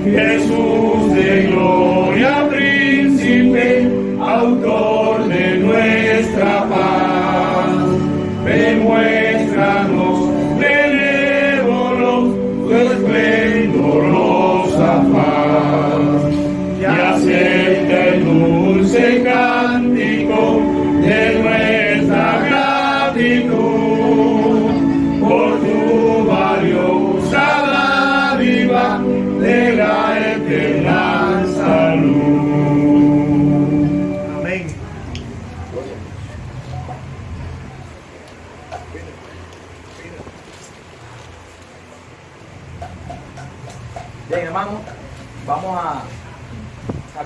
Jesús de gloria, príncipe, autor de nuestra paz. Demuéstranos benévolos tu esplendorosa faz. Y acepta el dulce cántico de nuestra gratitud por tu valiosa dádiva de la eterna salud. Amén. Bien, hermanos, vamos a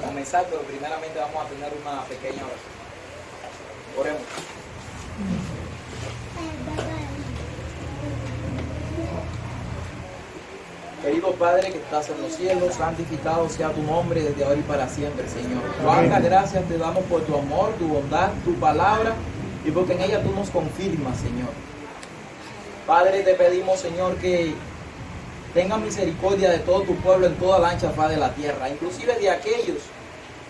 comenzar, pero primeramente vamos a tener una pequeña oración. Oremos. Querido Padre que estás en los cielos, santificado sea tu nombre desde ahora y para siempre, Señor. Cuántas gracias te damos por tu amor, tu bondad, tu palabra y porque en ella tú nos confirmas, Señor. Padre, te pedimos, Señor, que tenga misericordia de todo tu pueblo en toda la ancha faz de la tierra, inclusive de aquellos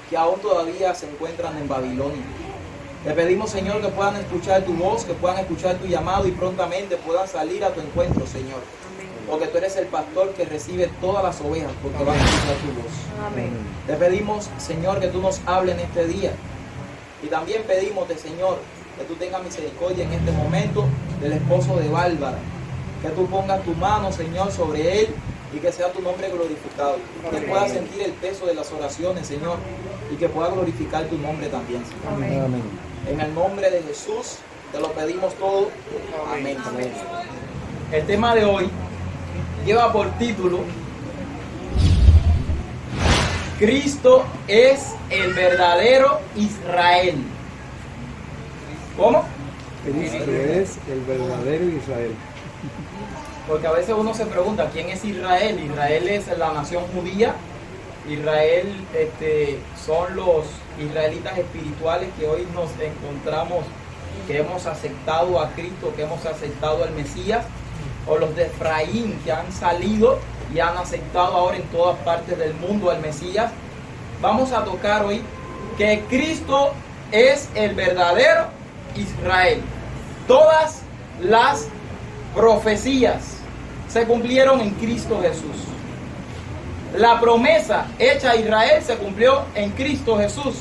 que aún todavía se encuentran en Babilonia. Te pedimos, Señor, que puedan escuchar tu voz, que puedan escuchar tu llamado y prontamente puedan salir a tu encuentro, Señor. Porque tú eres el pastor que recibe todas las ovejas, porque van a escuchar tu voz. Amén. Te pedimos, Señor, que tú nos hables en este día. Y también pedimos, Señor, que tú tengas misericordia en este momento del esposo de Bárbara. Que tú pongas tu mano, Señor, sobre él y que sea tu nombre glorificado. Que pueda sentir el peso de las oraciones, Señor, y que pueda glorificar tu nombre también, Señor. Amén. En el nombre de Jesús te lo pedimos todo. Amén. Amén. El tema de hoy lleva por título: Cristo es el verdadero Israel. ¿Cómo? Cristo es el verdadero Israel. Porque a veces uno se pregunta, ¿quién es Israel? Israel es la nación judía. Israel son los israelitas espirituales que hoy nos encontramos, que hemos aceptado a Cristo, que hemos aceptado al Mesías, o los de Efraín, que han salido y han aceptado ahora en todas partes del mundo al Mesías. Vamos a tocar hoy que Cristo es el verdadero Israel. Todas las profecías se cumplieron en Cristo Jesús. La promesa hecha a Israel se cumplió en Cristo Jesús.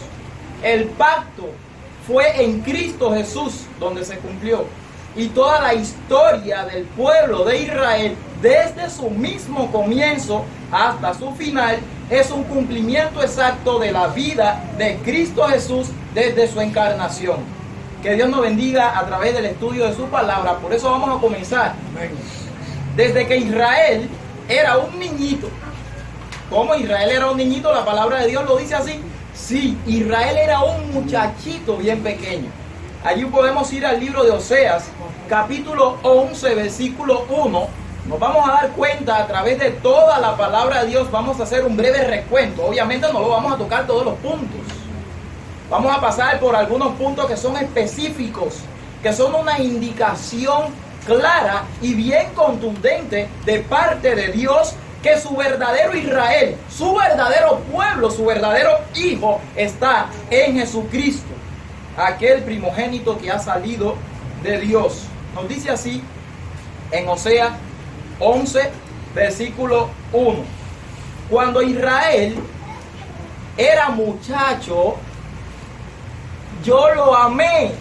El pacto fue en Cristo Jesús donde se cumplió. Y toda la historia del pueblo de Israel, desde su mismo comienzo hasta su final, es un cumplimiento exacto de la vida de Cristo Jesús desde su encarnación. Que Dios nos bendiga a través del estudio de su palabra. Por eso vamos a comenzar. Desde que Israel era un niñito. ¿Cómo Israel era un niñito? La palabra de Dios lo dice así. Sí, Israel era un muchachito bien pequeño. Allí podemos ir al libro de Oseas, capítulo 11, versículo 1. Nos vamos a dar cuenta a través de toda la palabra de Dios. Vamos a hacer un breve recuento. Obviamente no lo vamos a tocar todos los puntos. Vamos a pasar por algunos puntos que son específicos, que son una indicación clara y bien contundente de parte de Dios que su verdadero Israel, su verdadero pueblo, su verdadero hijo está en Jesucristo, aquel primogénito que ha salido de Dios. Nos dice así en Oseas 11, versículo 1. Cuando Israel era muchacho, yo lo amé,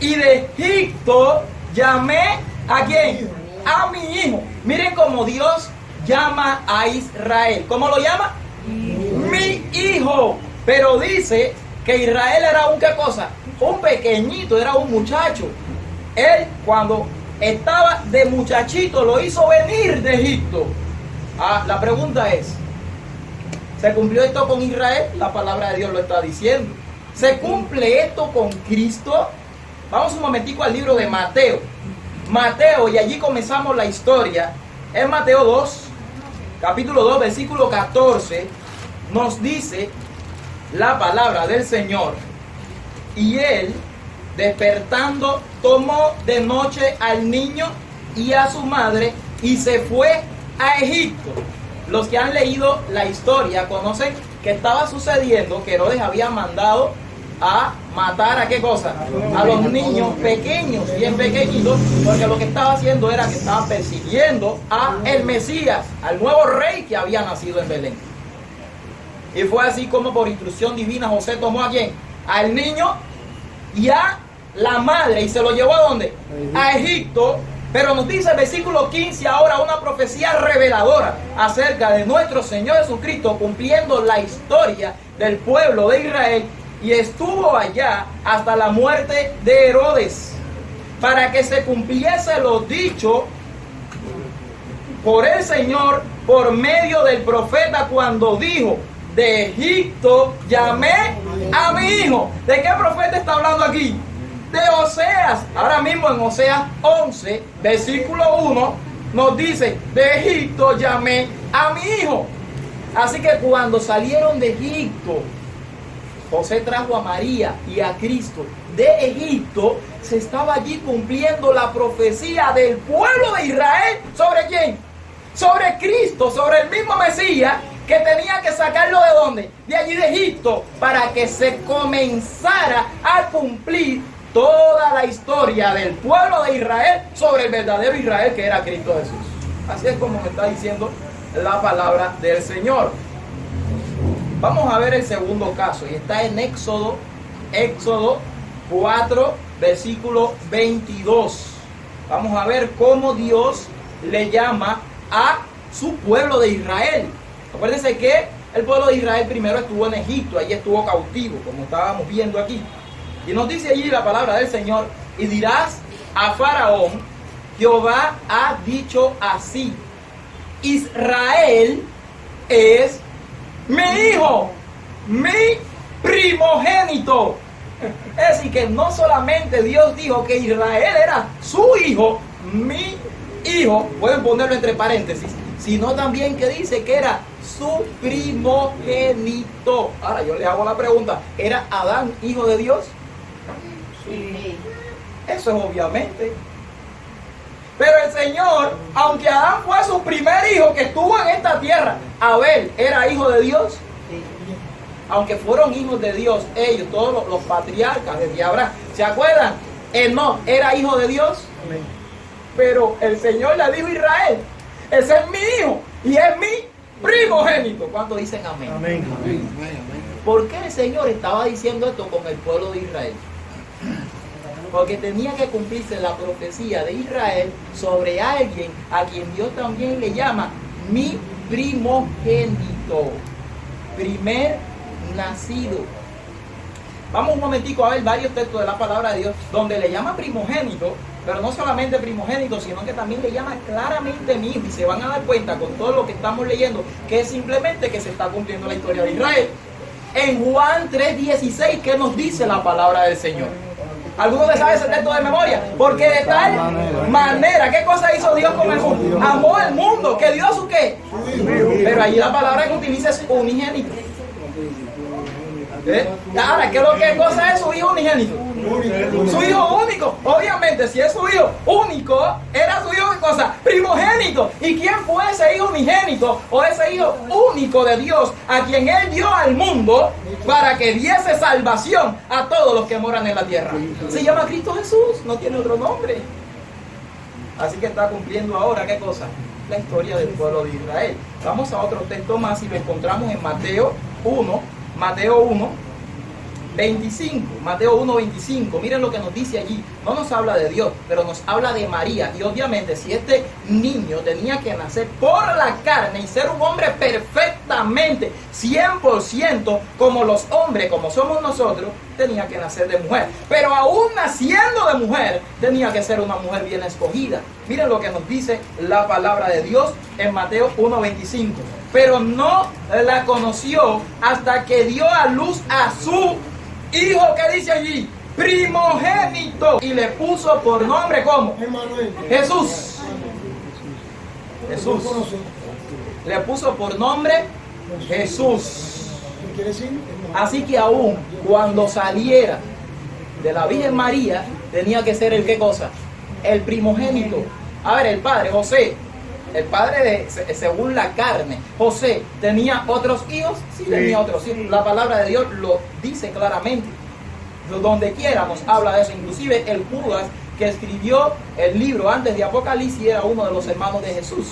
y de Egipto llamé ¿a quién? A mi hijo. Miren cómo Dios llama a Israel. ¿Cómo lo llama? Mi hijo. Pero dice que Israel era un ¿qué cosa? Un pequeñito, era un muchacho. Él cuando estaba de muchachito lo hizo venir de Egipto. La pregunta es, ¿se cumplió esto con Israel? La palabra de Dios lo está diciendo. ¿Se cumple esto con Cristo? Vamos un momentico al libro de Mateo. Mateo, y allí comenzamos la historia. En Mateo 2, capítulo 2, versículo 14, nos dice la palabra del Señor. Y él, despertando, tomó de noche al niño y a su madre y se fue a Egipto. los que han leído la historia conocen que estaba sucediendo que Herodes había mandado a matar ¿a qué cosa? A los niños pequeños, bien pequeñitos, porque lo que estaba haciendo era que estaba persiguiendo a el Mesías, al nuevo rey que había nacido en Belén. Y fue así como por instrucción divina José tomó a quién, al niño y a la madre, y se lo llevó ¿a dónde? A Egipto. Pero nos dice el versículo 15 ahora una profecía reveladora acerca de nuestro Señor Jesucristo cumpliendo la historia del pueblo de Israel, y estuvo allá hasta la muerte de Herodes, para que se cumpliese lo dicho por el Señor por medio del profeta cuando dijo: de Egipto llamé a mi hijo. ¿De qué profeta está hablando aquí? De Oseas. Ahora mismo en Oseas 11, versículo 1, nos dice: de Egipto llamé a mi hijo. Así que cuando salieron de Egipto, José trajo a María y a Cristo de Egipto. Se estaba allí cumpliendo la profecía del pueblo de Israel. ¿Sobre quién? Sobre Cristo, sobre el mismo Mesías, que tenía que sacarlo ¿de dónde? De allí de Egipto, para que se comenzara a cumplir toda la historia del pueblo de Israel sobre el verdadero Israel, que era Cristo Jesús. Así es como me está diciendo la palabra del Señor. Vamos a ver el segundo caso, y está en Éxodo 4, versículo 22. Vamos a ver cómo Dios le llama a su pueblo de Israel. Acuérdense que el pueblo de Israel primero estuvo en Egipto, allí estuvo cautivo, como estábamos viendo aquí. Y nos dice allí la palabra del Señor: y dirás a Faraón: Jehová ha dicho así, Israel es mi hijo, mi primogénito. Es decir, que no solamente Dios dijo que Israel era su hijo, mi hijo, pueden ponerlo entre paréntesis, sino también que dice que era su primogénito. Ahora yo les hago la pregunta: ¿era Adán hijo de Dios? Sí. Eso es obviamente. Pero el Señor, aunque Adán fue su primer hijo que estuvo en esta tierra, Abel era hijo de Dios. Sí. Aunque fueron hijos de Dios, ellos, todos los patriarcas desde Abraham. ¿Se acuerdan? Enoc era hijo de Dios. Amén. Pero el Señor le dijo a Israel: ese es mi hijo y es mi primogénito. ¿Cuántos dicen amén? Amén. Amén. ¿Por qué el Señor estaba diciendo esto con el pueblo de Israel? Porque tenía que cumplirse la profecía de Israel sobre alguien a quien Dios también le llama mi primogénito, primer nacido. Vamos un momentico a ver varios textos de la palabra de Dios donde le llama primogénito, pero no solamente primogénito, sino que también le llama claramente mi hijo, y se van a dar cuenta con todo lo que estamos leyendo que es simplemente que se está cumpliendo la historia de Israel. En Juan 3:16, ¿qué nos dice la palabra del Señor? ¿Alguno de sabe ese texto de memoria? Porque de tal manera, ¿qué cosa hizo Dios con el mundo? Amó el mundo, que dio su qué. Pero allí la palabra que utiliza es unigénito. Ahora, ¿qué cosa es su hijo unigénito? Su hijo único. Obviamente, si es su hijo único, era su hijo, ¿qué cosa? Primogénito. ¿Y quién fue ese hijo unigénito o ese hijo único de Dios a quien Él dio al mundo para que diese salvación a todos los que moran en la tierra? Se llama Cristo Jesús, no tiene otro nombre. Así que está cumpliendo ahora, ¿qué cosa? La historia del pueblo de Israel. Vamos a otro texto más y lo encontramos en Mateo 1, 25. Mateo 1, 25. Miren lo que nos dice allí. No nos habla de Dios, pero nos habla de María. Y obviamente, si este niño tenía que nacer por la carne y ser un hombre perfectamente, 100% como los hombres, como somos nosotros, tenía que nacer de mujer. Pero aún naciendo de mujer, tenía que ser una mujer bien escogida. Miren lo que nos dice la palabra de Dios en Mateo 1, 25. Pero no la conoció hasta que dio a luz a su hijo, que dice allí, primogénito, y le puso por nombre, ¿cómo? Jesús. Jesús. Le puso por nombre Jesús. Así que aún cuando saliera de la Virgen María, tenía que ser el ¿qué cosa? El primogénito. A ver, el padre, José, el padre según la carne. José, ¿tenía otros hijos? Sí, tenía otros hijos. La palabra de Dios lo dice claramente. Donde quiera nos habla de eso. Inclusive el Judas que escribió el libro antes de Apocalipsis era uno de los hermanos de Jesús.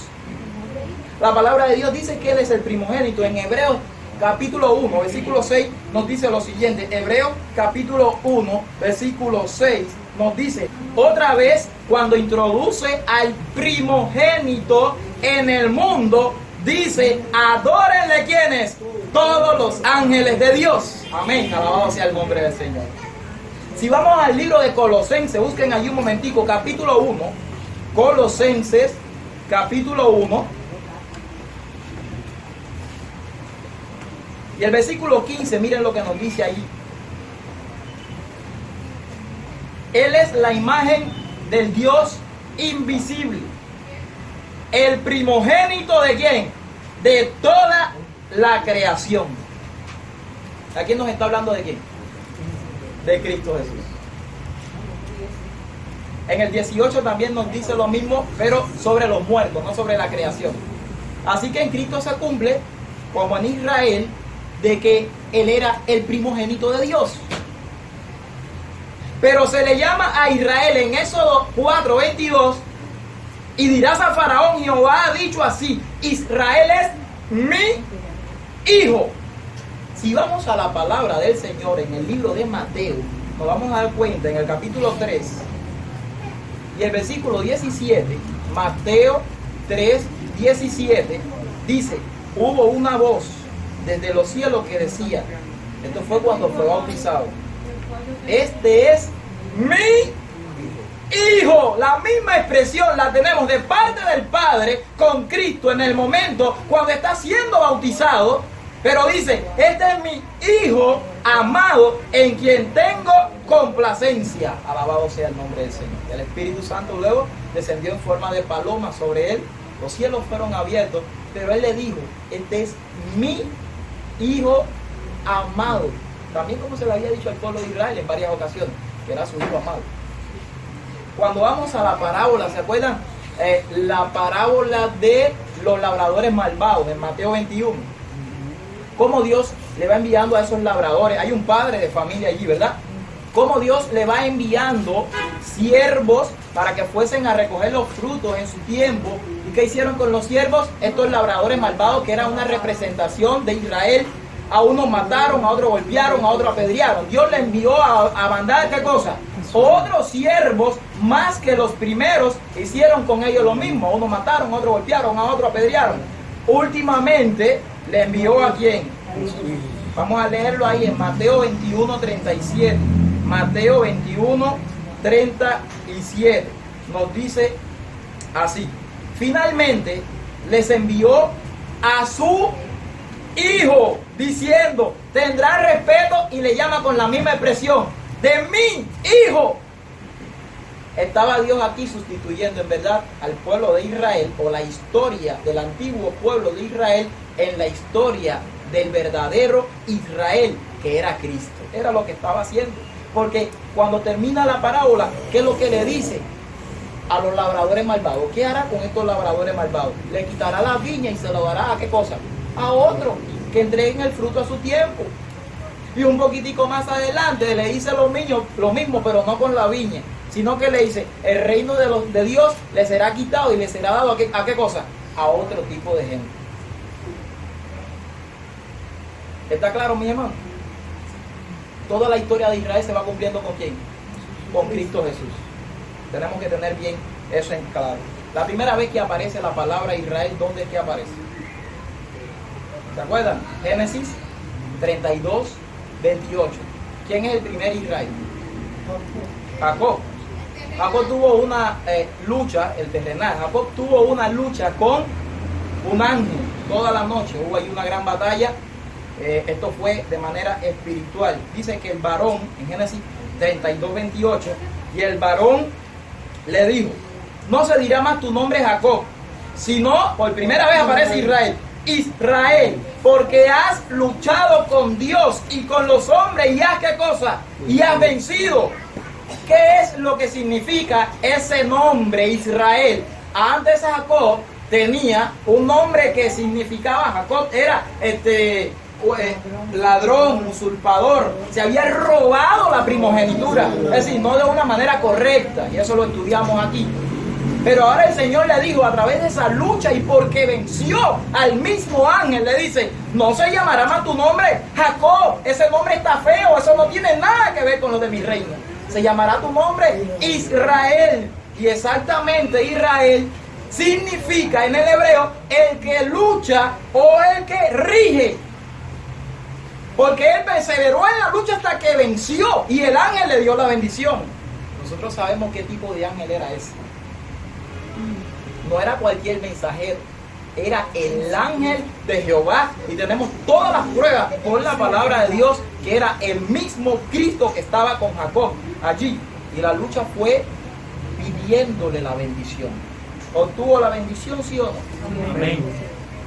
La palabra de Dios dice que él es el primogénito. En Hebreos capítulo 1, versículo 6 nos dice lo siguiente. Hebreos capítulo 1, versículo 6 nos dice, otra vez cuando introduce al primogénito en el mundo, dice, adórenle quienes, todos los ángeles de Dios. Amén, alabado sea el nombre del Señor. Si vamos al libro de Colosenses, busquen allí un momentico, capítulo 1, Colosenses, capítulo 1, y el versículo 15, miren lo que nos dice ahí. Él es la imagen del Dios invisible. El primogénito de quién? De toda la creación. ¿Aquí nos está hablando de quién? De Cristo Jesús. En el 18 también nos dice lo mismo, pero sobre los muertos, no sobre la creación. Así que en Cristo se cumple, como en Israel, de que Él era el primogénito de Dios. Pero se le llama a Israel en Éxodo 4:22, y dirás a Faraón, Jehová ha dicho así, Israel es mi hijo. Si vamos a la palabra del Señor en el libro de Mateo, nos vamos a dar cuenta en el capítulo 3 y el versículo 17, Mateo 3:17, dice, hubo una voz desde los cielos que decía, esto fue cuando fue bautizado, este es mi hijo. La misma expresión la tenemos de parte del Padre con Cristo en el momento cuando está siendo bautizado, pero dice, este es mi hijo amado en quien tengo complacencia. Alabado sea el nombre del Señor. El Espíritu Santo luego descendió en forma de paloma sobre él, los cielos fueron abiertos, pero él le dijo, este es mi hijo amado. También como se le había dicho al pueblo de Israel en varias ocasiones, que era su hijo amado. Cuando vamos a la parábola, ¿se acuerdan? La parábola de los labradores malvados en Mateo 21. Cómo Dios le va enviando a esos labradores. Hay un padre de familia allí, ¿verdad? Cómo Dios le va enviando siervos para que fuesen a recoger los frutos en su tiempo. ¿Y qué hicieron con los siervos? Estos labradores malvados, que era una representación de Israel. A unos mataron, a otros golpearon, a otros apedrearon. Dios le envió a mandar, ¿qué cosa? Otros siervos, más que los primeros, hicieron con ellos lo mismo. A unos mataron, a otros golpearon, a otros apedrearon. Últimamente, le envió ¿a quién? Vamos a leerlo ahí en Mateo 21:37. Mateo 21:37. Nos dice así. Finalmente, les envió a su hijo, diciendo, tendrá respeto, y le llama con la misma expresión, de mi hijo. Estaba Dios aquí sustituyendo en verdad al pueblo de Israel, o la historia del antiguo pueblo de Israel, en la historia del verdadero Israel, que era Cristo. Era lo que estaba haciendo. Porque cuando termina la parábola, ¿qué es lo que le dice a los labradores malvados? ¿Qué hará con estos labradores malvados? Le quitará la viña y se lo dará ¿a qué cosa? A otro, que entreguen el fruto a su tiempo. Y un poquitico más adelante le dice lo mismo, pero no con la viña, sino que le dice, el reino de Dios le será quitado y le será dado ¿a qué cosa? A otro tipo de gente. ¿Está claro, mi hermano? Toda la historia de Israel se va cumpliendo ¿con quién? Con Cristo Jesús. Tenemos que tener bien eso en claro. La primera vez que aparece la palabra Israel, ¿dónde es que aparece? ¿Se acuerdan? Génesis 32:28. ¿Quién es el primer Israel? Jacob. Jacob tuvo una lucha, el terrenal. Jacob tuvo una lucha con un ángel toda la noche. Hubo ahí una gran batalla. Esto fue de manera espiritual. Dice que el varón, en Génesis 32:28, y el varón le dijo, no se dirá más tu nombre Jacob, sino, por primera vez aparece Israel. Israel, porque has luchado con Dios y con los hombres y has ¿qué cosa? Y has vencido. ¿Qué es lo que significa ese nombre Israel? Antes Jacob tenía un nombre que significaba, Jacob era ladrón, usurpador, se había robado la primogenitura, es decir, no de una manera correcta, y eso lo estudiamos aquí. Pero ahora el Señor le dijo, a través de esa lucha y porque venció al mismo ángel, le dice, no se llamará más tu nombre Jacob, ese nombre está feo, eso no tiene nada que ver con lo de mi reino. Se llamará tu nombre Israel. Y exactamente Israel significa en el hebreo el que lucha o el que rige. Porque él perseveró en la lucha hasta que venció y el ángel le dio la bendición. Nosotros sabemos qué tipo de ángel era ese. No era cualquier mensajero, era el ángel de Jehová. Y tenemos todas las pruebas por la palabra de Dios que era el mismo Cristo que estaba con Jacob allí. Y la lucha fue pidiéndole la bendición. ¿Obtuvo la bendición, sí o no? Amén.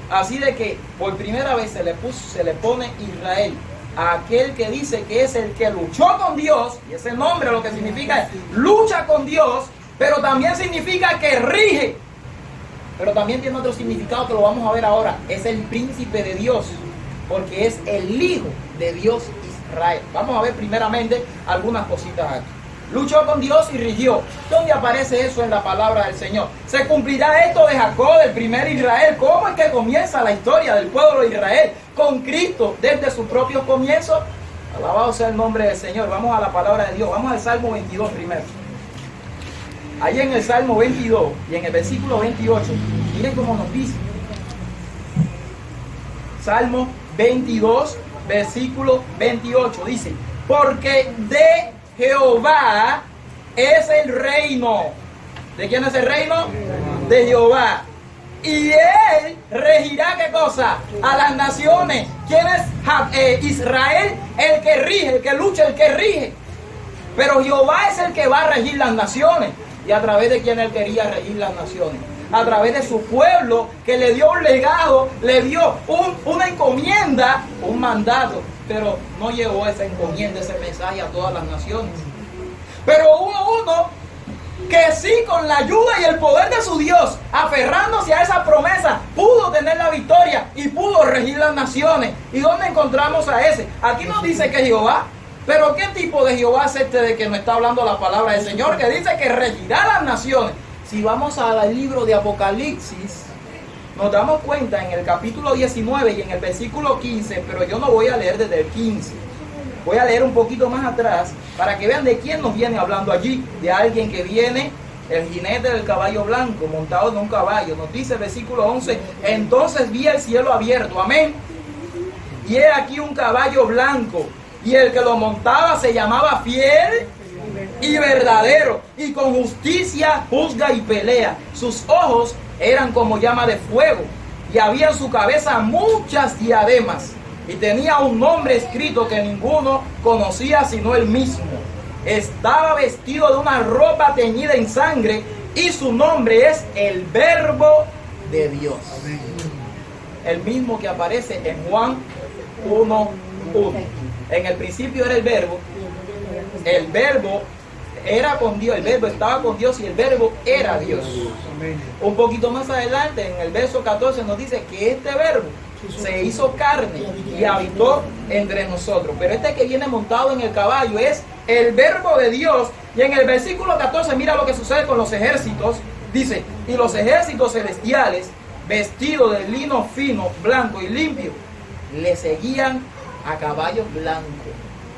Así de que por primera vez se le pone Israel a aquel que dice que es el que luchó con Dios, y ese nombre lo que significa es lucha con Dios, pero también significa que rige. Pero también tiene otro significado que lo vamos a ver ahora. Es el príncipe de Dios, porque es el hijo de Dios Israel. Vamos a ver primeramente algunas cositas aquí. Luchó con Dios y rigió. ¿Dónde aparece eso en la palabra del Señor? Se cumplirá esto de Jacob, del primer Israel. ¿Cómo es que comienza la historia del pueblo de Israel? Con Cristo desde su propio comienzo. Alabado sea el nombre del Señor. Vamos a la palabra de Dios. Vamos al Salmo 22 primero. Ahí en el Salmo 22 y en el versículo 28, miren cómo nos dice. Salmo 22, versículo 28, dice, porque de Jehová es el reino. ¿De quién es el reino? De Jehová. Y él regirá, ¿qué cosa? A las naciones. ¿Quién es Israel? El que rige, el que lucha, el que rige. Pero Jehová es el que va a regir las naciones. ¿Y a través de quién él quería regir las naciones? A través de su pueblo, que le dio un legado, le dio una encomienda, un mandato. Pero no llevó esa encomienda, ese mensaje a todas las naciones. Pero hubo uno que sí, con la ayuda y el poder de su Dios, aferrándose a esa promesa, pudo tener la victoria y pudo regir las naciones. ¿Y dónde encontramos a ese? Aquí nos dice que Jehová. Pero ¿qué tipo de Jehová es este de que nos está hablando la palabra del Señor? Que dice que regirá las naciones. Si vamos al libro de Apocalipsis, nos damos cuenta en el capítulo 19 y en el versículo 15, pero yo no voy a leer desde el 15. Voy a leer un poquito más atrás para que vean de quién nos viene hablando allí. De alguien que viene, el jinete del caballo blanco, montado en un caballo. Nos dice el versículo 11, entonces vi el cielo abierto, amén. Y he aquí un caballo blanco. Y el que lo montaba se llamaba Fiel y Verdadero, y con justicia juzga y pelea. Sus ojos eran como llama de fuego, y había en su cabeza muchas diademas, y tenía un nombre escrito que ninguno conocía sino él mismo. Estaba vestido de una ropa teñida en sangre, y su nombre es el Verbo de Dios. El mismo que aparece en Juan 1:1. En el principio era el verbo era con Dios, el verbo estaba con Dios y el verbo era Dios. Un poquito más adelante, en el verso 14 nos dice que este verbo se hizo carne y habitó entre nosotros. Pero este que viene montado en el caballo es el verbo de Dios. Y en el versículo 14 mira lo que sucede con los ejércitos. Dice, y los ejércitos celestiales, vestidos de lino fino, blanco y limpio, le seguían a caballos blancos.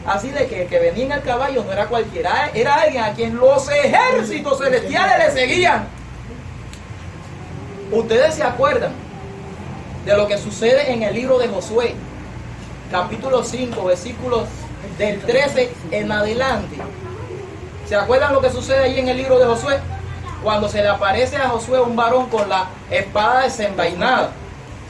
Así de que el que venía en el caballo no era cualquiera, era alguien a quien los ejércitos celestiales le seguían. Ustedes se acuerdan de lo que sucede en el libro de Josué, capítulo 5, versículos del 13 en adelante. ¿Se acuerdan lo que sucede ahí en el libro de Josué? Cuando se le aparece a Josué un varón con la espada desenvainada.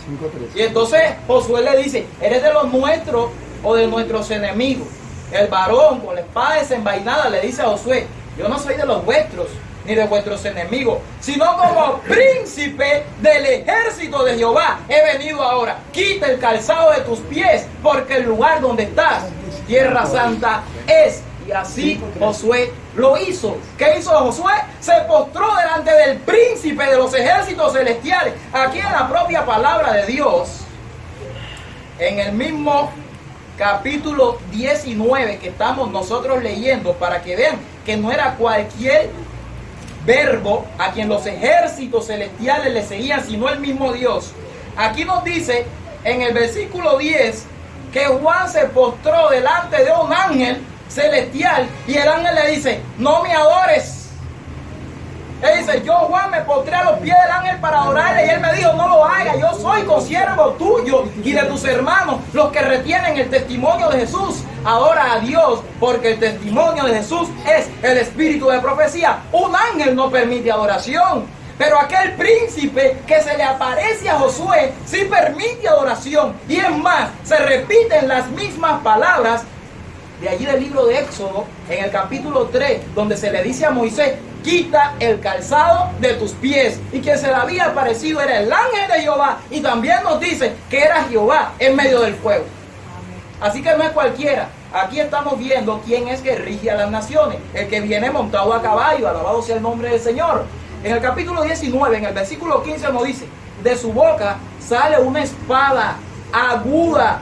5:3. Y entonces Josué le dice, ¿eres de los nuestros o de nuestros enemigos? El varón con la espada desenvainada le dice a Josué, yo no soy de los vuestros ni de vuestros enemigos, sino como príncipe del ejército de Jehová he venido ahora. Quita el calzado de tus pies, porque el lugar donde estás, tierra santa es. Y así Josué lo hizo. ¿Qué hizo Josué? Se postró delante del príncipe de los ejércitos celestiales. Aquí en la propia palabra de Dios, en el mismo capítulo 19 que estamos nosotros leyendo, para que vean que no era cualquier verbo a quien los ejércitos celestiales le seguían, sino el mismo Dios. Aquí nos dice en el versículo 10 que Juan se postró delante de un ángel celestial y el ángel le dice: no me adores. Él dice: yo, Juan, me postré a los pies del ángel para adorarle, y él me dijo: no lo hagas, yo soy consiervo tuyo y de tus hermanos, los que retienen el testimonio de Jesús. Adora a Dios, porque el testimonio de Jesús es el espíritu de profecía. Un ángel no permite adoración, pero aquel príncipe que se le aparece a Josué sí permite adoración. Y es más, se repiten las mismas palabras de allí del libro de Éxodo, en el capítulo 3, donde se le dice a Moisés: quita el calzado de tus pies. Y quien se le había aparecido era el ángel de Jehová, y también nos dice que era Jehová en medio del fuego. Así que no es cualquiera. Aquí estamos viendo quién es que rige a las naciones, el que viene montado a caballo, alabado sea el nombre del Señor. En el capítulo 19, en el versículo 15 nos dice: de su boca sale una espada aguda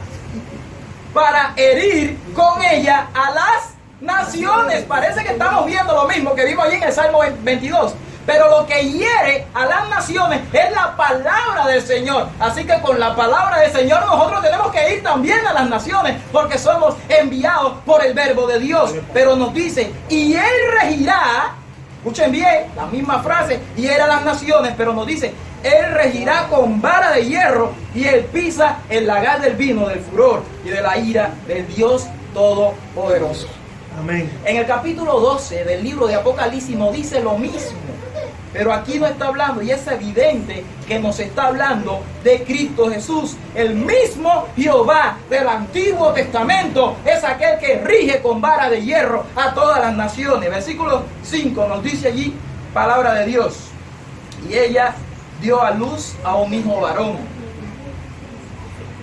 para herir con ella a las naciones. Parece que estamos viendo lo mismo que vimos allí en el Salmo 22. Pero lo que hiere a las naciones es la palabra del Señor. Así que con la palabra del Señor nosotros tenemos que ir también a las naciones, porque somos enviados por el verbo de Dios. Pero nos dice: y él regirá. Escuchen bien, la misma frase, y era las naciones, pero nos dice: él regirá con vara de hierro, y él pisa el lagar del vino, del furor y de la ira del Dios Todopoderoso. Amén. En el capítulo 12 del libro de Apocalipsis nos dice lo mismo, pero aquí no está hablando, y es evidente que nos está hablando de Cristo Jesús. El mismo Jehová del Antiguo Testamento es aquel que rige con vara de hierro a todas las naciones. Versículo 5 nos dice allí, palabra de Dios: y ella dio a luz a un hijo varón,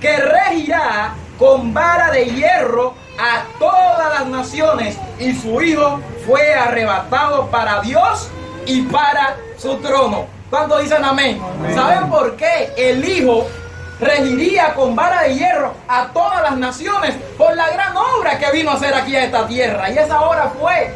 que regirá con vara de hierro a todas las naciones, y su hijo fue arrebatado para Dios y para su trono. ¿Cuántos dicen amén? Amén. ¿Saben por qué el hijo regiría con vara de hierro a todas las naciones? Por la gran obra que vino a hacer aquí a esta tierra. Y esa obra fue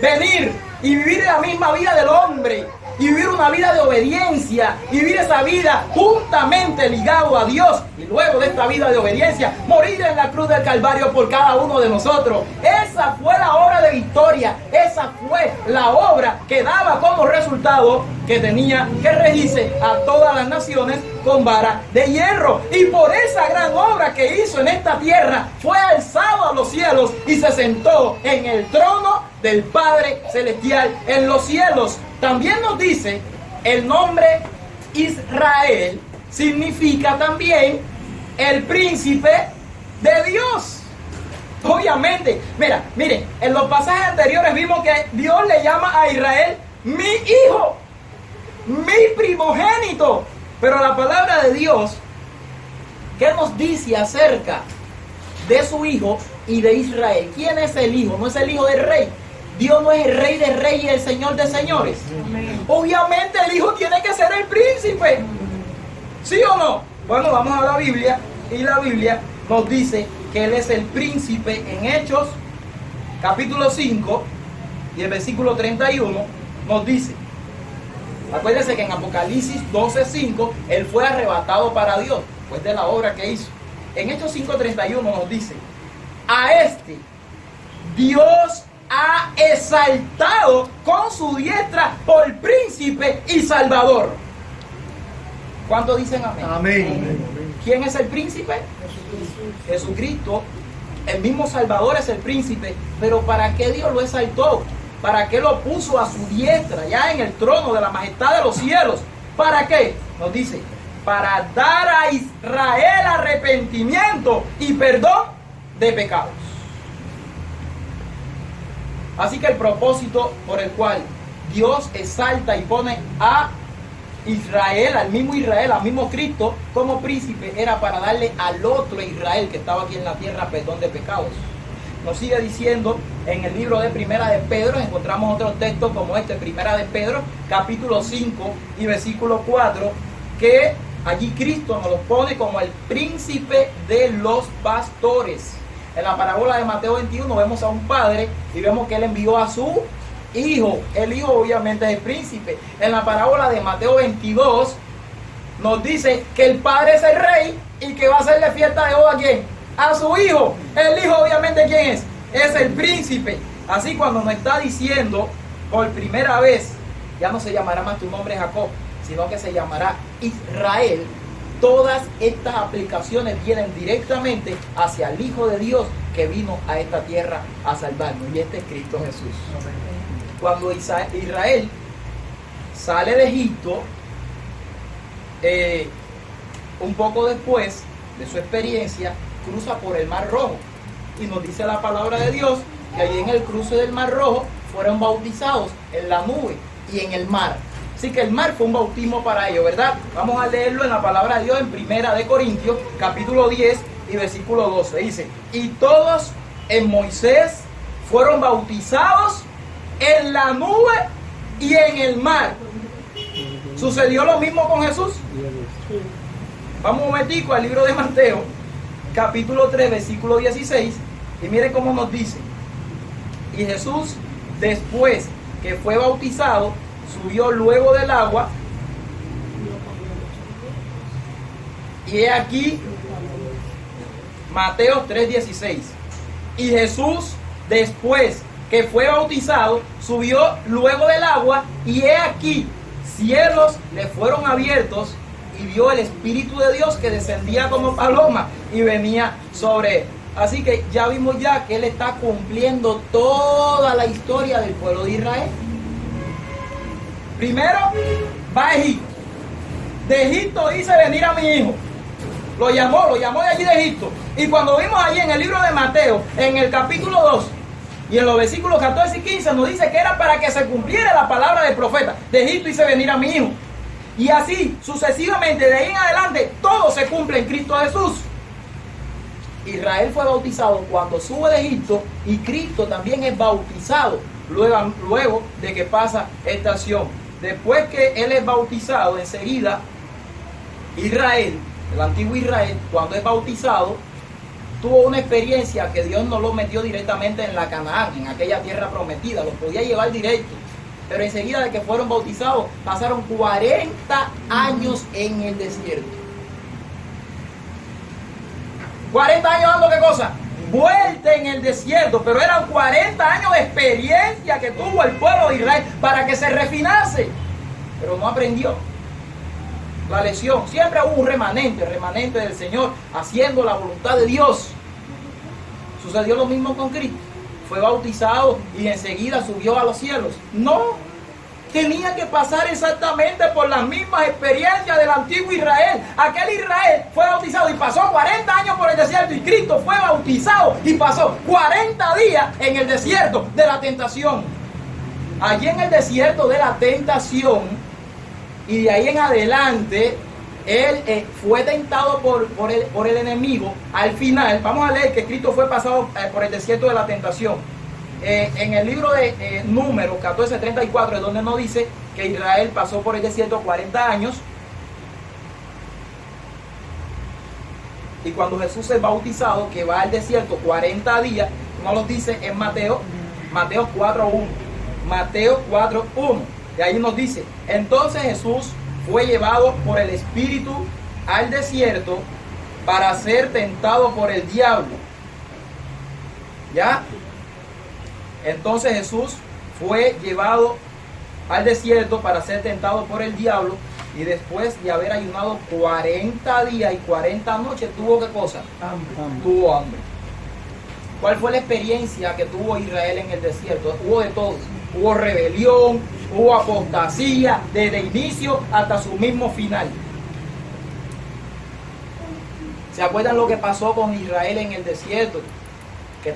venir y vivir la misma vida del hombre, y vivir una vida de obediencia, y vivir esa vida juntamente ligado a Dios, y luego de esta vida de obediencia morir en la cruz del Calvario por cada uno de nosotros. Esa fue la obra de victoria, esa fue la obra que daba como resultado que tenía que regirse a todas las naciones con vara de hierro. Y por esa gran obra que hizo en esta tierra fue alzado a los cielos y se sentó en el trono del Padre Celestial en los cielos. También nos dice el nombre Israel significa también el príncipe de Dios. Obviamente, miren, en los pasajes anteriores vimos que Dios le llama a Israel mi hijo, mi primogénito. Pero la palabra de Dios, ¿qué nos dice acerca de su hijo y de Israel? ¿Quién es el hijo? No es el hijo del rey. Dios no es el rey de reyes y el señor de señores. Amén. Obviamente el hijo tiene que ser el príncipe. ¿Sí o no? Bueno, vamos a la Biblia, y la Biblia nos dice que él es el príncipe en Hechos, capítulo 5, y el versículo 31 nos dice. Acuérdense que en Apocalipsis 12:5 él fue arrebatado para Dios, pues de la obra que hizo. En Hechos 5:31 nos dice: a este Dios ha exaltado con su diestra por príncipe y salvador. ¿Cuántos dicen amén? Amén. ¿Quién es el príncipe? Jesucristo. El mismo Salvador es el príncipe. Pero ¿para qué Dios lo exaltó? ¿Para qué lo puso a su diestra, ya en el trono de la majestad de los cielos? ¿Para qué? Nos dice: para dar a Israel arrepentimiento y perdón de pecados. Así que el propósito por el cual Dios exalta y pone a Israel, al mismo Cristo como príncipe, era para darle al otro Israel que estaba aquí en la tierra perdón de pecados. nos sigue diciendo en el libro de Primera de Pedro, encontramos otros textos como este, Primera de Pedro, capítulo 5 y versículo 4, que allí Cristo nos lo pone como el príncipe de los pastores. En la parábola de Mateo 21 vemos a un padre y vemos que él envió a su hijo. El hijo obviamente es el príncipe. En la parábola de Mateo 22 nos dice que el padre es el rey y que va a hacerle fiesta de boda ¿a quién? A su hijo. El hijo obviamente ¿quién es? Es el príncipe. Así cuando nos está diciendo por primera vez, ya no se llamará más tu nombre Jacob, sino que se llamará Israel. Todas estas aplicaciones vienen directamente hacia el Hijo de Dios que vino a esta tierra a salvarnos. Y este es Cristo Jesús. Cuando Israel sale de Egipto, un poco después de su experiencia, cruza por el Mar Rojo. Y nos dice la palabra de Dios que allí en el cruce del Mar Rojo fueron bautizados en la nube y en el mar. Así que el mar fue un bautismo para ellos, ¿verdad? Vamos a leerlo en la palabra de Dios en Primera de Corintios, capítulo 10 y versículo 12. Dice, y todos en Moisés fueron bautizados en la nube y en el mar. ¿Sucedió lo mismo con Jesús? Vamos un momentico al libro de Mateo, capítulo 3, versículo 16, y miren cómo nos dice. Y Jesús, después que fue bautizado, subió luego del agua, y he aquí Mateo 3:16. Y Jesús, después que fue bautizado, subió luego del agua, y he aquí cielos le fueron abiertos, y vio el Espíritu de Dios que descendía como paloma y venía sobre él. Así que ya vimos ya que él está cumpliendo toda la historia del pueblo de Israel. Primero va a Egipto. De Egipto dice venir a mi hijo. Lo llamó de allí de Egipto. Y cuando vimos allí en el libro de Mateo, en el capítulo 2, y en los versículos 14 y 15, nos dice que era para que se cumpliera la palabra del profeta. De Egipto hice venir a mi hijo. Y así sucesivamente, de ahí en adelante, todo se cumple en Cristo Jesús. Israel fue bautizado cuando sube de Egipto y Cristo también es bautizado luego de que pasa esta acción. Después que él es bautizado, enseguida Israel, el antiguo Israel, cuando es bautizado, tuvo una experiencia que Dios no lo metió directamente en la Canaán, en aquella tierra prometida, lo podía llevar directo. Pero enseguida de que fueron bautizados, pasaron 40 años en el desierto. 40 años dando ¿qué cosa? Vuelta en el desierto, pero eran 40 años de experiencia que tuvo el pueblo de Israel para que se refinase, pero no aprendió la lección. Siempre hubo un remanente del Señor haciendo la voluntad de Dios. Sucedió lo mismo con Cristo. Fue bautizado y enseguida subió a los cielos. No, tenía que pasar exactamente por las mismas experiencias del antiguo Israel. Aquel Israel fue bautizado y pasó 40 años por el desierto, y Cristo fue bautizado y pasó 40 días en el desierto de la tentación. Allí en el desierto de la tentación, y de ahí en adelante, él fue tentado por el enemigo. Al final, vamos a leer que Cristo fue pasado por el desierto de la tentación. En el libro de Números 14:34 es donde nos dice que Israel pasó por el desierto 40 años. Y cuando Jesús es bautizado, que va al desierto 40 días, no lo dice en Mateo 4:1. Mateo 4:1. Y ahí nos dice, entonces Jesús fue llevado por el Espíritu al desierto para ser tentado por el diablo. ¿Ya? Entonces Jesús fue llevado al desierto para ser tentado por el diablo, y después de haber ayunado 40 días y 40 noches, ¿tuvo qué cosa? Hambre. Tuvo hambre. ¿Cuál fue la experiencia que tuvo Israel en el desierto? Hubo de todo. Hubo rebelión, hubo apostasía, desde inicio hasta su mismo final. ¿Se acuerdan lo que pasó con Israel en el desierto? Que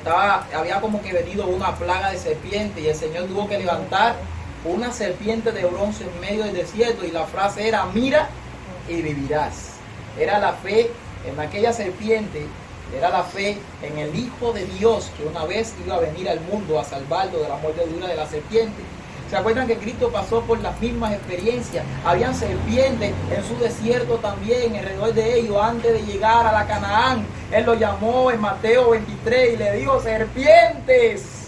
había como que venido una plaga de serpiente, y el Señor tuvo que levantar una serpiente de bronce en medio del desierto, y la frase era: mira y vivirás. Era la fe en aquella serpiente Era la fe en el Hijo de Dios, que una vez iba a venir al mundo a salvarlo de la mordedura de la serpiente. ¿Se acuerdan que Cristo pasó por las mismas experiencias? Habían serpientes en su desierto también, alrededor de ellos, antes de llegar a la Canaán. Él lo llamó en Mateo 23 y le dijo: serpientes,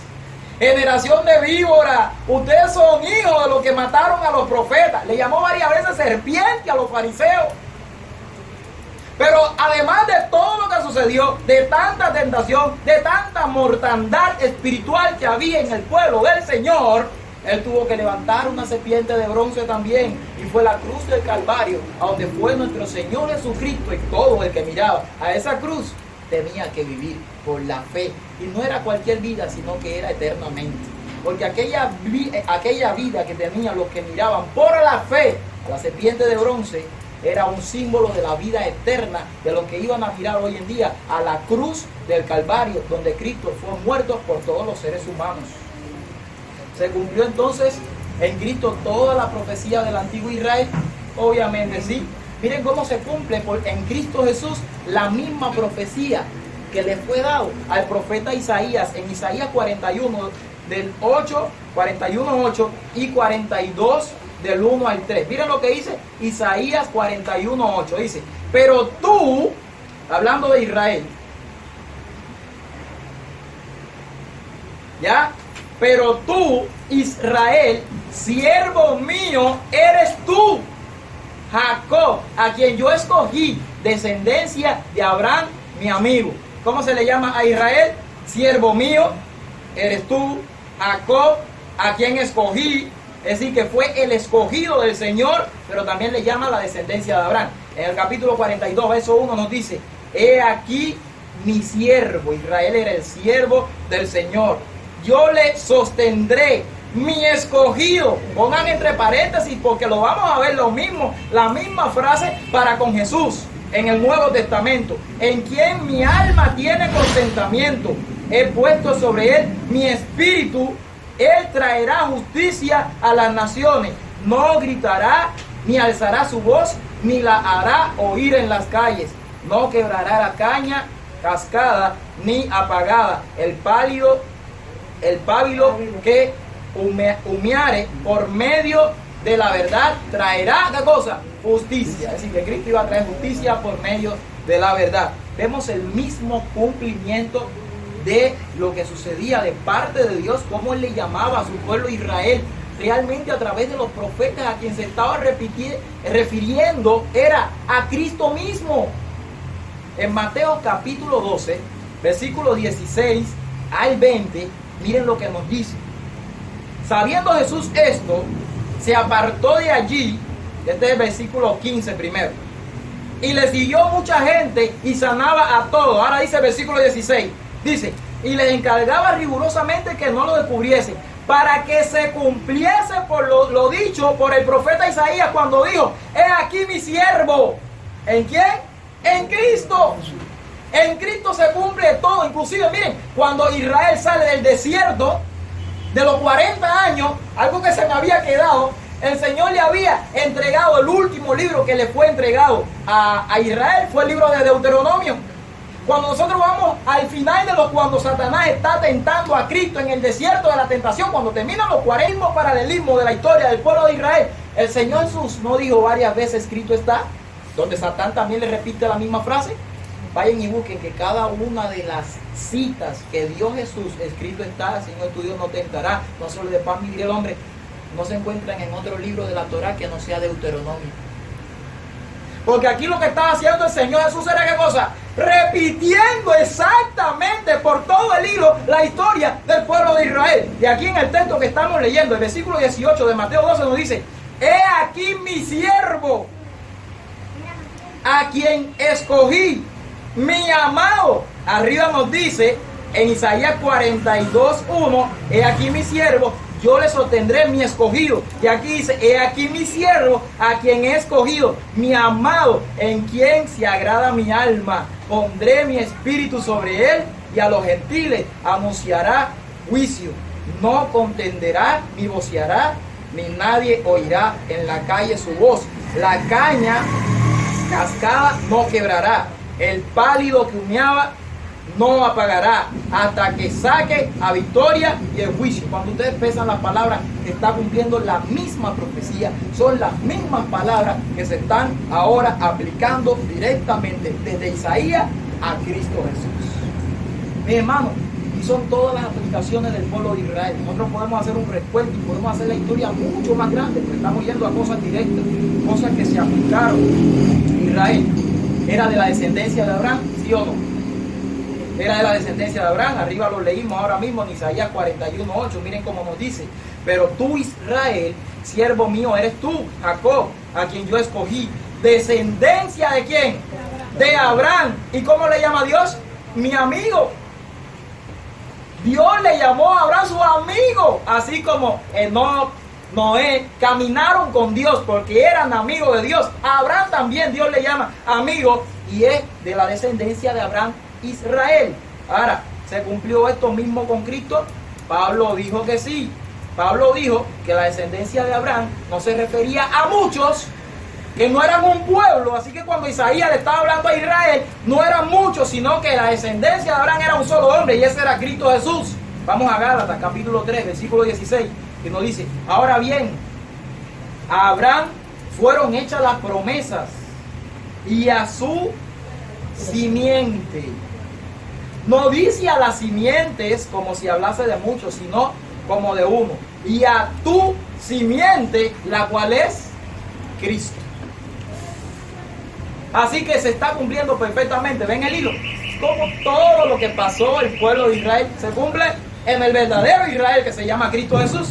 generación de víbora, ustedes son hijos de los que mataron a los profetas. Le llamó varias veces serpiente a los fariseos. Pero además de todo lo que sucedió, de tanta tentación, de tanta mortandad espiritual que había en el pueblo del Señor, Él tuvo que levantar una serpiente de bronce también, y fue la cruz del Calvario, a donde fue nuestro Señor Jesucristo, y todo el que miraba a esa cruz tenía que vivir por la fe. Y no era cualquier vida, sino que era eternamente. Porque aquella vida que tenían los que miraban por la fe a la serpiente de bronce era un símbolo de la vida eterna de los que iban a mirar hoy en día a la cruz del Calvario, donde Cristo fue muerto por todos los seres humanos. ¿Se cumplió entonces en Cristo toda la profecía del antiguo Israel? Obviamente sí. Miren cómo se cumple en Cristo Jesús la misma profecía que le fue dado al profeta Isaías en Isaías 41 del 8, 41:8 y 42 del 1 al 3. Miren lo que dice Isaías 41:8. Dice: pero tú, hablando de Israel, ¿ya? Pero tú, Israel, siervo mío, eres tú, Jacob, a quien yo escogí, descendencia de Abraham, mi amigo. ¿Cómo se le llama a Israel? Siervo mío, eres tú, Jacob, a quien escogí. Es decir, que fue el escogido del Señor, pero también le llama la descendencia de Abraham. En el capítulo 42, verso 1 nos dice: he aquí mi siervo. Israel era el siervo del Señor. Yo le sostendré, mi escogido. Pongan entre paréntesis porque lo vamos a ver lo mismo, la misma frase para con Jesús en el Nuevo Testamento. En quien mi alma tiene contentamiento, he puesto sobre él mi espíritu. Él traerá justicia a las naciones. No gritará, ni alzará su voz, ni la hará oír en las calles. No quebrará la caña cascada, ni apagada. El pábilo que humeare por medio de la verdad traerá, ¿qué cosa? Justicia. Es decir, que Cristo iba a traer justicia por medio de la verdad. Vemos el mismo cumplimiento de lo que sucedía de parte de Dios, como Él le llamaba a su pueblo Israel. Realmente a través de los profetas a quien se estaba refiriendo era a Cristo mismo. En Mateo capítulo 12, versículos 16 al 20, miren lo que nos dice. Sabiendo Jesús esto, se apartó de allí. Este es el versículo 15 primero. Y le siguió mucha gente y sanaba a todos. Ahora dice el versículo 16. Dice: y les encargaba rigurosamente que no lo descubriesen, para que se cumpliese por lo dicho por el profeta Isaías cuando dijo: he aquí mi siervo. ¿En quién? En Cristo. En Cristo se cumple todo. Inclusive miren, cuando Israel sale del desierto de los 40 años, algo que se me había quedado, el Señor le había entregado el último libro que le fue entregado a Israel, fue el libro de Deuteronomio. Cuando nosotros vamos al final de cuando Satanás está tentando a Cristo en el desierto de la tentación, cuando terminan los 40 paralelismos de la historia del pueblo de Israel, el Señor Jesús no dijo varias veces escrito está, donde Satán también le repite la misma frase. Vayan y busquen que cada una de las citas que dio Jesús, escrito está, Señor tu Dios no tentará, no solo de pan vivirá el hombre, no se encuentran en otro libro de la Torá que no sea Deuteronomio. Porque aquí lo que estaba haciendo el Señor Jesús era ¿qué cosa? Repitiendo exactamente por todo el hilo la historia del pueblo de Israel. Y aquí en el texto que estamos leyendo, el versículo 18 de Mateo 12 nos dice: he aquí mi siervo, a quien escogí, mi amado. Arriba nos dice en Isaías 42:1: he aquí mi siervo, yo le sostendré, mi escogido. Y aquí dice: he aquí mi siervo, a quien he escogido, mi amado, en quien se agrada mi alma. Pondré mi espíritu sobre él, y a los gentiles anunciará juicio. No contenderá ni voceará, ni nadie oirá en la calle su voz. La caña cascada no quebrará. El pálido que humeaba no apagará hasta que saque a victoria y el juicio. Cuando ustedes pesan las palabras, está cumpliendo la misma profecía. Son las mismas palabras que se están ahora aplicando directamente desde Isaías a Cristo Jesús. Mi hermano, y son todas las aplicaciones del pueblo de Israel. Nosotros podemos hacer un recuento y podemos hacer la historia mucho más grande, porque estamos yendo a cosas directas, cosas que se aplicaron. Israel era de la descendencia de Abraham, ¿sí o no? Era de la descendencia de Abraham. Arriba lo leímos ahora mismo en Isaías 41:8. Miren cómo nos dice: pero tú, Israel, siervo mío eres tú, Jacob, a quien yo escogí. ¿Descendencia de quién? De Abraham. ¿Y cómo le llama Dios? Mi amigo. Dios le llamó a Abraham su amigo, así como Enoc, Noé caminaron con Dios porque eran amigos de Dios. A Abraham también Dios le llama amigo, y es de la descendencia de Abraham, Israel. Ahora, ¿se cumplió esto mismo con Cristo? Pablo dijo que sí. Pablo dijo que la descendencia de Abraham no se refería a muchos, que no eran un pueblo. Así que cuando Isaías le estaba hablando a Israel, no eran muchos, sino que la descendencia de Abraham era un solo hombre, y ese era Cristo Jesús. Vamos a Gálatas capítulo 3, versículo 16, que nos dice: ahora bien, a Abraham fueron hechas las promesas, y a su simiente. No dice a las simientes como si hablase de muchos, sino como de uno. Y a tu simiente, la cual es Cristo. Así que se está cumpliendo perfectamente. ¿Ven el hilo? Como todo lo que pasó el pueblo de Israel se cumple en el verdadero Israel, que se llama Cristo Jesús.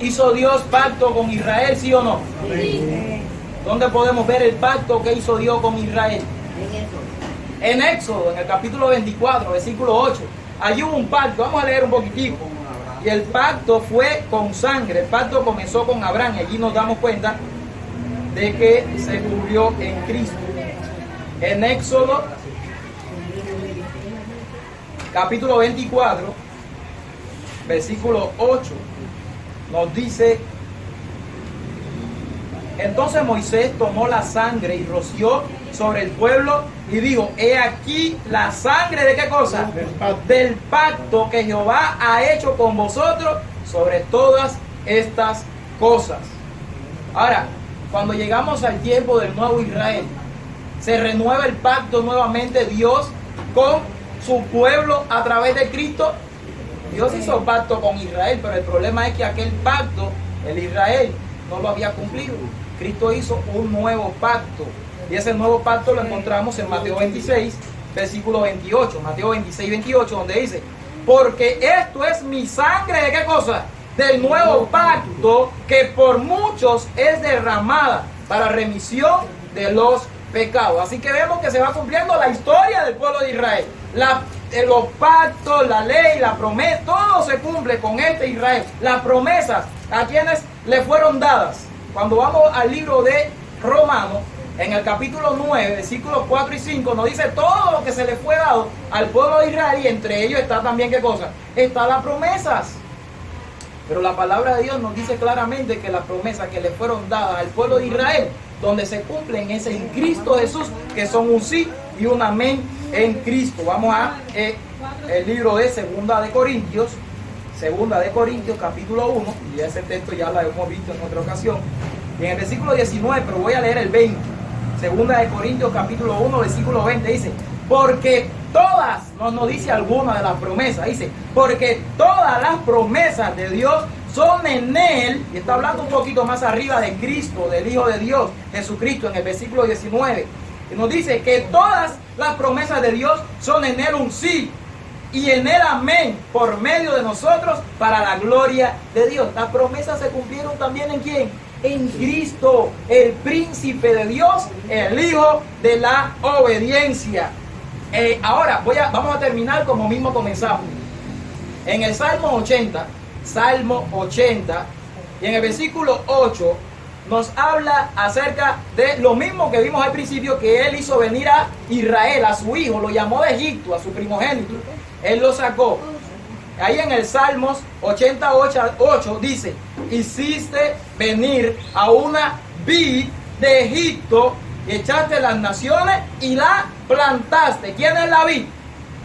¿Hizo Dios pacto con Israel, sí o no? Sí. ¿Dónde podemos ver el pacto que hizo Dios con Israel? En Éxodo, en el capítulo 24, versículo 8. Allí hubo un pacto. Vamos a leer un poquitico. Y el pacto fue con sangre. El pacto comenzó con Abraham, y allí nos damos cuenta de que se cumplió en Cristo. En Éxodo capítulo 24, versículo 8, nos dice: entonces Moisés tomó la sangre y roció sobre el pueblo y dijo: he aquí la sangre de qué cosa? Del pacto que Jehová ha hecho con vosotros sobre todas estas cosas. Ahora, cuando llegamos al tiempo del nuevo Israel, se renueva el pacto nuevamente Dios con su pueblo a través de Cristo. Dios hizo pacto con Israel, pero el problema es que aquel pacto, el Israel, no lo había cumplido. Cristo hizo un nuevo pacto, y ese nuevo pacto lo encontramos en Mateo 26, versículo 28. Mateo 26, 28, donde dice: porque esto es mi sangre, ¿de qué cosa? Del nuevo pacto, que por muchos es derramada para remisión de los pecados. Así que vemos que se va cumpliendo la historia del pueblo de Israel. Los pactos, la ley, la promesa, todo se cumple con este Israel. Las promesas a quienes le fueron dadas. Cuando vamos al libro de Romanos, en el capítulo 9, versículos 4 y 5, nos dice todo lo que se le fue dado al pueblo de Israel, y entre ellos está también, ¿qué cosa? Están las promesas. Pero la palabra de Dios nos dice claramente que las promesas que le fueron dadas al pueblo de Israel, donde se cumplen, es en Cristo Jesús, que son un sí y un amén en Cristo. Vamos a el libro de Segunda de Corintios capítulo 1, y ese texto ya lo hemos visto en otra ocasión, y en el versículo 19, pero voy a leer el 20. Segunda de Corintios capítulo 1, versículo 20, dice: porque todas, no dice alguna de las promesas, dice: porque todas las promesas de Dios son en Él, y está hablando un poquito más arriba de Cristo, del Hijo de Dios, Jesucristo, en el versículo 19, y nos dice que todas las promesas de Dios son en Él un sí, y en Él amén, por medio de nosotros, para la gloria de Dios. Las promesas se cumplieron también ¿en quién? En Cristo, el príncipe de Dios, el Hijo de la obediencia. Ahora vamos a terminar como mismo comenzamos. En el Salmo 80, y en el versículo 8, nos habla acerca de lo mismo que vimos al principio, que Él hizo venir a Israel, a su hijo, lo llamó de Egipto, a su primogénito. Él lo sacó. Ahí en el Salmos 88 dice: hiciste venir a una vid de Egipto, echaste las naciones y la plantaste. ¿Quién es la vid?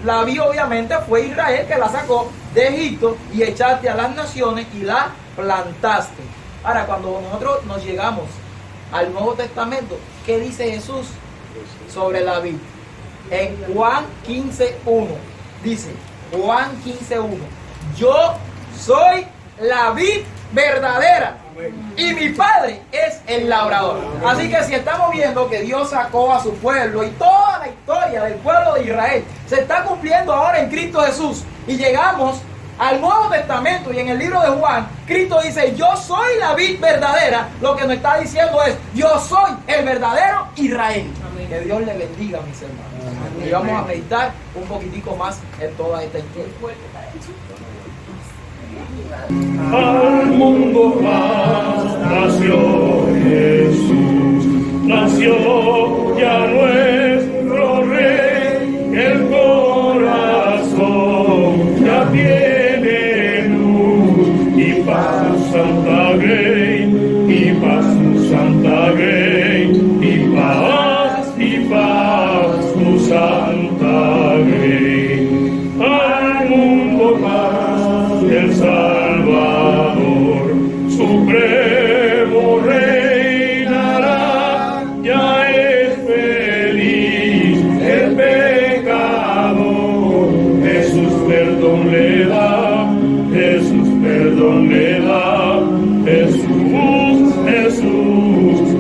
La vi obviamente fue Israel que la sacó de Egipto y echaste a las naciones y la plantaste. Ahora, cuando nosotros nos llegamos al Nuevo Testamento, ¿qué dice Jesús sobre la vid? En Juan 15:1 dice, Juan 15:1, yo soy la vid verdadera y mi Padre es el labrador. Así que si estamos viendo que Dios sacó a su pueblo y toda la historia del pueblo de Israel se está cumpliendo ahora en Cristo Jesús y llegamos al Nuevo Testamento y en el libro de Juan, Cristo dice, yo soy la vid verdadera, lo que nos está diciendo es, yo soy el verdadero Israel. Amén. Que Dios le bendiga, mis hermanos. Amén. Y vamos a meditar un poquitico más en toda esta historia. Al mundo más nació Jesús, nació ya nuestro Rey, el corazón ya tiene luz y paz su santa grey, y paz su santa grey, y paz su santa grey. Al mundo más el Salvador supremo reinará, ya es feliz el pecador. Jesús perdón le da, Jesús perdón le da, Jesús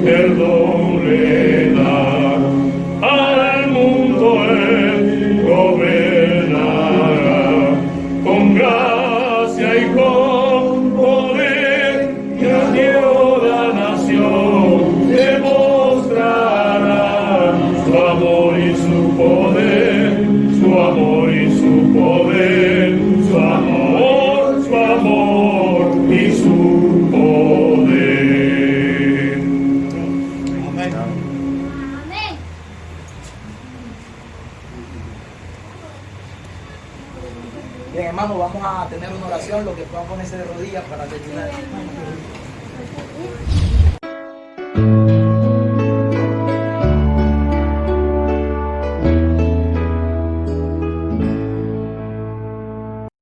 perdón le da. Al mundo él gobernará con gracia y con poder, y a Dios la nación demostrará su amor y su poder, su amor y su poder, su amor y su poder. Amén. Bien, hermanos, vamos a tener una oración, lo que puedan ponerse de rodillas para terminar.